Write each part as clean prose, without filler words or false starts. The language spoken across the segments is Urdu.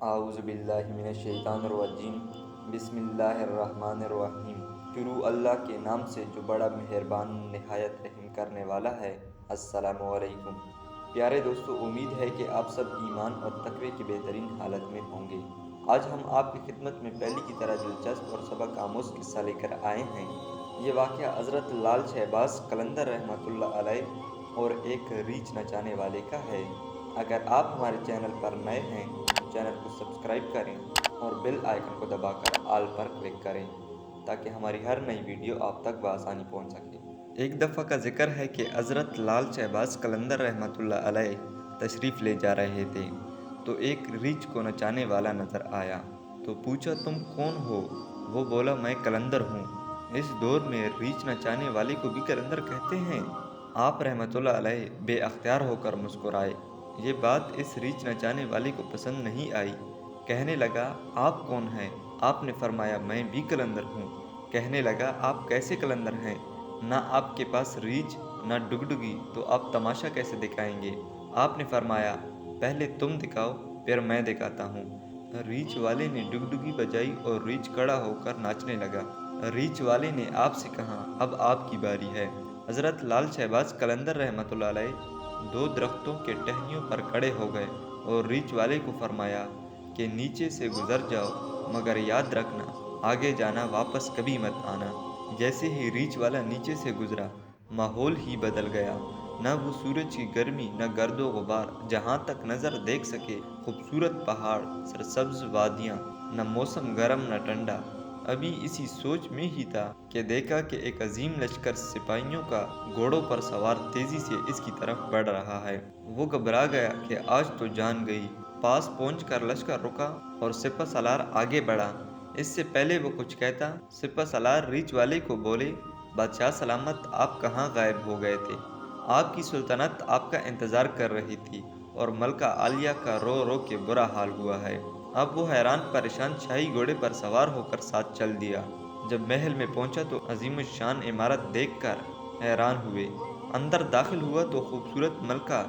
اعوذ باللہ من الشیطان الرجیم بسم اللہ الرحمن الرحیم۔ شروع اللہ کے نام سے جو بڑا مہربان نہایت رحم کرنے والا ہے۔ السلام علیکم پیارے دوستو، امید ہے کہ آپ سب ایمان اور تقوی کی بہترین حالت میں ہوں گے۔ آج ہم آپ کی خدمت میں پہلی کی طرح دلچسپ اور سبق آموز قصہ لے کر آئے ہیں۔ یہ واقعہ حضرت لال شہباز قلندر رحمۃ اللہ علیہ اور ایک ریچھ نچانے والے کا ہے۔ اگر آپ ہمارے چینل پر نئے ہیں تو چینل کو سبسکرائب کریں اور بیل آئیکن کو دبا کر آل پر کلک کریں تاکہ ہماری ہر نئی ویڈیو آپ تک بآسانی پہنچ سکے۔ ایک دفعہ کا ذکر ہے کہ حضرت لال شہباز قلندر رحمۃ اللہ علیہ تشریف لے جا رہے تھے تو ایک ریچھ کو نچانے والا نظر آیا تو پوچھا، تم کون ہو؟ وہ بولا، میں قلندر ہوں۔ اس دور میں ریچھ نچانے والے کو بھی قلندر کہتے ہیں؟ آپ رحمۃ اللہ علیہ بے اختیار ہو کر مسکرائے۔ یہ بات اس ریچھ نچانے والے کو پسند نہیں آئی۔ کہنے لگا، آپ کون ہیں؟ آپ نے فرمایا، میں بھی قلندر ہوں۔ کہنے لگا، آپ کیسے قلندر ہیں؟ نہ آپ کے پاس ریچھ نہ ڈگڈگی، تو آپ تماشا کیسے دکھائیں گے؟ آپ نے فرمایا، پہلے تم دکھاؤ پھر میں دکھاتا ہوں۔ ریچھ والے نے ڈگڈگی بجائی اور ریچھ کھڑا ہو کر ناچنے لگا۔ ریچھ والے نے آپ سے کہا، اب آپ کی باری ہے۔ حضرت لال شہباز قلندر رحمۃ اللہ علیہ دو درختوں کے ٹہنیوں پر کھڑے ہو گئے اور ریچھ والے کو فرمایا کہ نیچے سے گزر جاؤ، مگر یاد رکھنا آگے جانا، واپس کبھی مت آنا۔ جیسے ہی ریچھ والا نیچے سے گزرا، ماحول ہی بدل گیا۔ نہ وہ سورج کی گرمی، نہ گرد و غبار، جہاں تک نظر دیکھ سکے خوبصورت پہاڑ، سرسبز وادیاں، نہ موسم گرم نہ ٹھنڈا۔ ابھی اسی سوچ میں ہی تھا کہ دیکھا کہ ایک عظیم لشکر سپاہیوں کا گھوڑوں پر سوار تیزی سے اس کی طرف بڑھ رہا ہے۔ وہ گھبرا گیا کہ آج تو جان گئی۔ پاس پہنچ کر لشکر رکا اور سپہ سالار آگے بڑھا۔ اس سے پہلے وہ کچھ کہتا، سپہ سالار ریچھ والے کو بولے، بادشاہ سلامت، آپ کہاں غائب ہو گئے تھے؟ آپ کی سلطنت آپ کا انتظار کر رہی تھی اور ملکہ عالیہ کا رو رو کے برا حال ہوا ہے۔ اب وہ حیران پریشان شاہی گھوڑے پر سوار ہو کر ساتھ چل دیا۔ جب محل میں پہنچا تو عظیم الشان عمارت دیکھ کر حیران ہوئے۔ اندر داخل ہوا تو خوبصورت ملکہ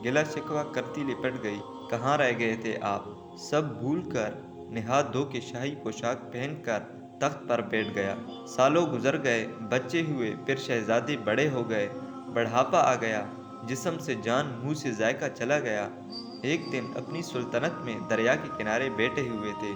گلہ شکوہ کرتی لپٹ گئی۔ کہاں رہ گئے تھے آپ؟ سب بھول کر نہا دھو کے شاہی پوشاک پہن کر تخت پر بیٹھ گیا۔ سالوں گزر گئے، بچے ہوئے، پھر شہزادے بڑے ہو گئے، بڑھاپا آ گیا، جسم سے جان، منہ سے ذائقہ چلا گیا۔ ایک دن اپنی سلطنت میں دریا کے کنارے بیٹھے ہوئے تھے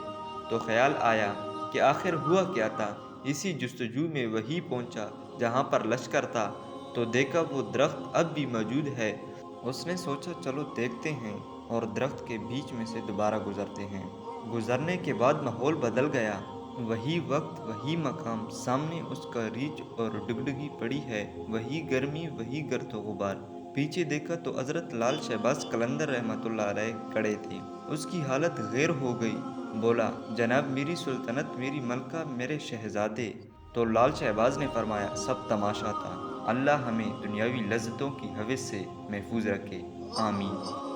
تو خیال آیا کہ آخر ہوا کیا تھا۔ اسی جستجو میں وہیں پہنچا جہاں پر لشکر تھا تو دیکھا وہ درخت اب بھی موجود ہے۔ اس نے سوچا، چلو دیکھتے ہیں، اور درخت کے بیچ میں سے دوبارہ گزرتے ہیں۔ گزرنے کے بعد ماحول بدل گیا۔ وہی وقت، وہی مقام، سامنے اس کا ریچھ اور ڈگڈگی پڑی ہے، وہی گرمی، وہی گرد و غبار۔ پیچھے دیکھا تو حضرت لال شہباز قلندر رحمۃ اللہ علیہ کھڑے تھے۔ اس کی حالت غیر ہو گئی۔ بولا، جناب، میری سلطنت، میری ملکہ، میرے شہزادے۔ تو لال شہباز نے فرمایا، سب تماشا تھا۔ اللہ ہمیں دنیاوی لذتوں کی ہوس سے محفوظ رکھے، آمین۔